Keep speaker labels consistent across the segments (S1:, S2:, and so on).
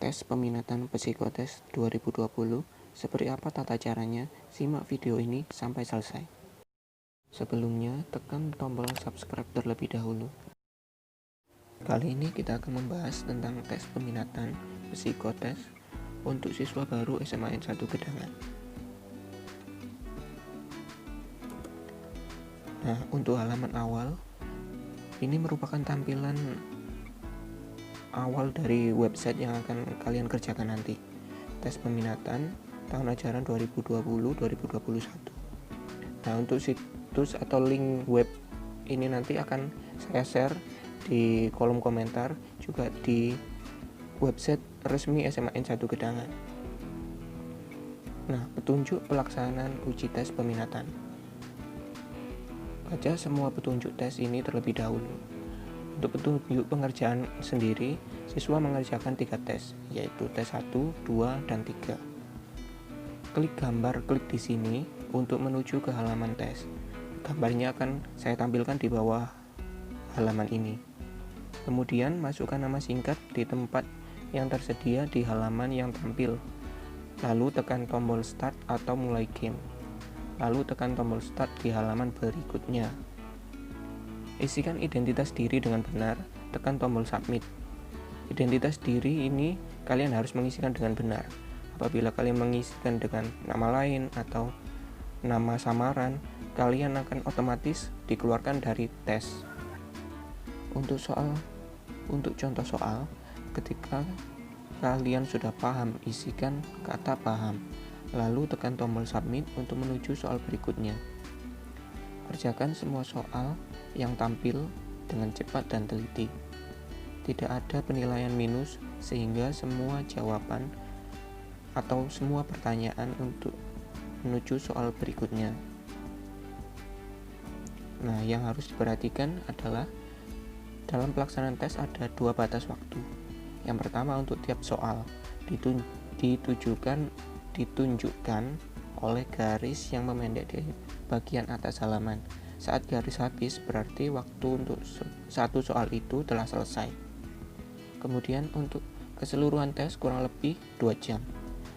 S1: Tes peminatan psikotes 2020. Seperti apa tata caranya? Simak video ini sampai selesai. Sebelumnya, tekan tombol subscribe terlebih dahulu. Kali ini kita akan membahas tentang tes peminatan psikotes untuk siswa baru SMAN 1 Gedangan. Nah, untuk halaman awal, ini merupakan tampilan awal dari website yang akan kalian kerjakan nanti. Tes peminatan tahun ajaran 2020-2021. Nah, untuk situs atau link web ini nanti akan saya share di kolom komentar, juga di website resmi SMAN 1 Gedangan. Nah, petunjuk pelaksanaan uji tes peminatan. Baca semua petunjuk tes ini terlebih dahulu. Untuk petunjuk pengerjaan sendiri, siswa mengerjakan 3 tes, yaitu tes 1, 2, dan 3. Klik gambar klik di sini untuk menuju ke halaman tes. Gambarnya akan saya tampilkan di bawah halaman ini. Kemudian masukkan nama singkat di tempat yang tersedia di halaman yang tampil. Lalu tekan tombol start atau mulai game. Lalu tekan tombol start di halaman berikutnya. Isikan identitas diri dengan benar, tekan tombol submit. Identitas diri ini kalian harus mengisikan dengan benar. Apabila kalian mengisikan dengan nama lain atau nama samaran, kalian akan otomatis dikeluarkan dari tes. Untuk contoh soal, ketika kalian sudah paham, isikan kata paham, lalu tekan tombol submit untuk menuju soal berikutnya. Kerjakan semua soal yang tampil dengan cepat dan teliti. Tidak ada penilaian minus, sehingga semua jawaban atau semua pertanyaan untuk menuju soal berikutnya. Nah, yang harus diperhatikan adalah dalam pelaksanaan tes ada 2 batas waktu. Yang pertama, untuk tiap soal ditunjukkan oleh garis yang memendek di bagian atas halaman. Saat garis habis, berarti waktu untuk satu soal itu telah selesai. Kemudian untuk keseluruhan tes kurang lebih 2 jam.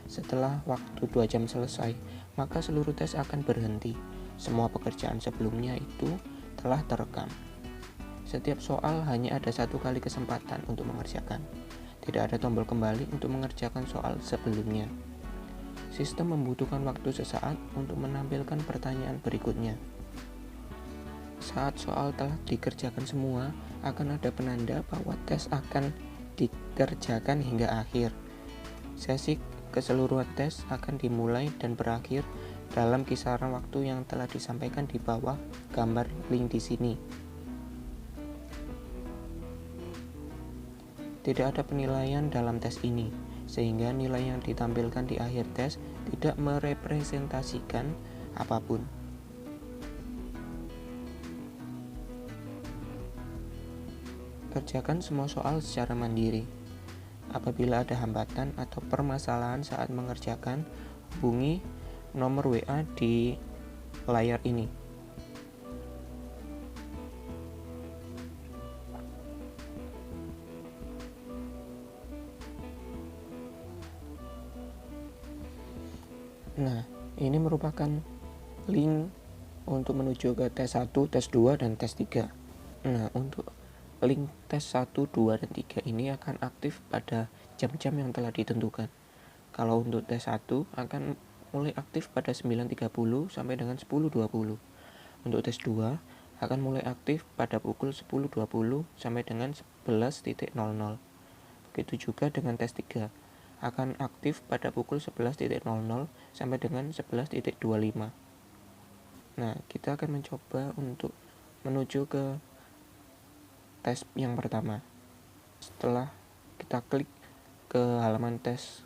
S1: Setelah waktu 2 jam selesai, maka seluruh tes akan berhenti. Semua pekerjaan sebelumnya itu telah terekam. Setiap soal hanya ada 1 kali kesempatan untuk mengerjakan. Tidak ada tombol kembali untuk mengerjakan soal sebelumnya. Sistem membutuhkan waktu sesaat untuk menampilkan pertanyaan berikutnya. Saat soal telah dikerjakan semua, akan ada penanda bahwa tes akan dikerjakan hingga akhir. Sesi keseluruhan tes akan dimulai dan berakhir dalam kisaran waktu yang telah disampaikan di bawah gambar link di sini. Tidak ada penilaian dalam tes ini, sehingga nilai yang ditampilkan di akhir tes tidak merepresentasikan apapun. Kerjakan semua soal secara mandiri. Apabila ada hambatan atau permasalahan saat mengerjakan, hubungi nomor WA di layar ini. Nah, ini merupakan link untuk menuju ke tes 1, tes 2, dan tes 3. Nah, untuk link tes 1, 2, dan 3 ini akan aktif pada jam-jam yang telah ditentukan. Kalau untuk tes 1 akan mulai aktif pada 9.30 sampai dengan 10.20. Untuk tes 2 akan mulai aktif pada pukul 10.20 sampai dengan 11.00. Begitu juga dengan tes 3 akan aktif pada pukul 11.00 sampai dengan 11.25. Nah, kita akan mencoba untuk menuju ke tes yang pertama. Setelah kita klik ke halaman tes,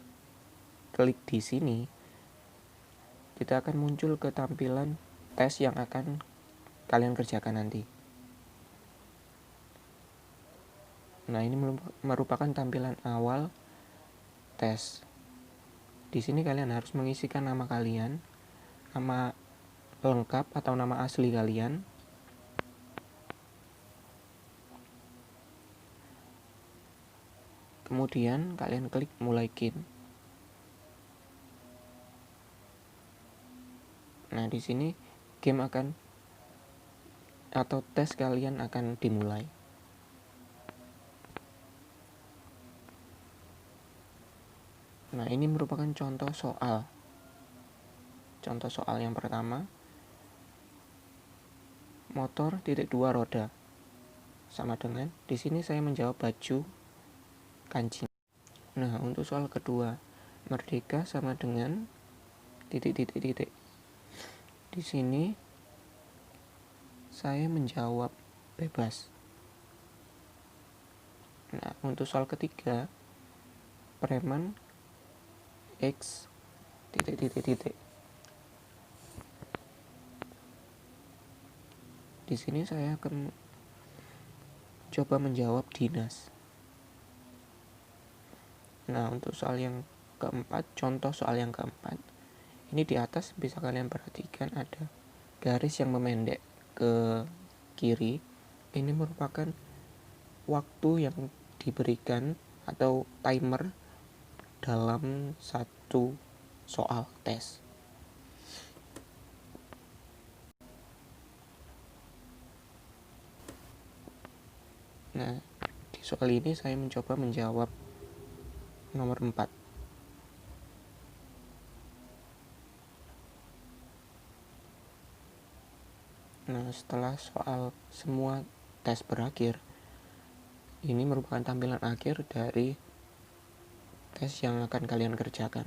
S1: klik di sini, kita akan muncul ke tampilan tes yang akan kalian kerjakan nanti. Nah, ini merupakan tampilan awal tes. Di sini kalian harus mengisikan nama kalian, nama lengkap atau nama asli kalian, Kemudian kalian klik mulai game. Nah, di sini game atau tes kalian akan dimulai. Nah, ini merupakan contoh soal. Contoh soal yang pertama, motor titik 2 roda. Sama dengan di sini saya menjawab baju kancing. Nah, untuk soal kedua, merdeka sama dengan titik. Di sini saya menjawab bebas. Nah, untuk soal ketiga, preman X titik. Di sini saya akan coba menjawab dinas. Nah, untuk soal yang keempat, contoh soal yang keempat, ini di atas bisa kalian perhatikan ada garis yang memendek ke kiri. Ini merupakan waktu yang diberikan atau timer dalam satu soal tes. Nah, di soal ini saya mencoba menjawab nomor 4. Nah, setelah soal semua tes berakhir, ini merupakan tampilan akhir dari tes yang akan kalian kerjakan.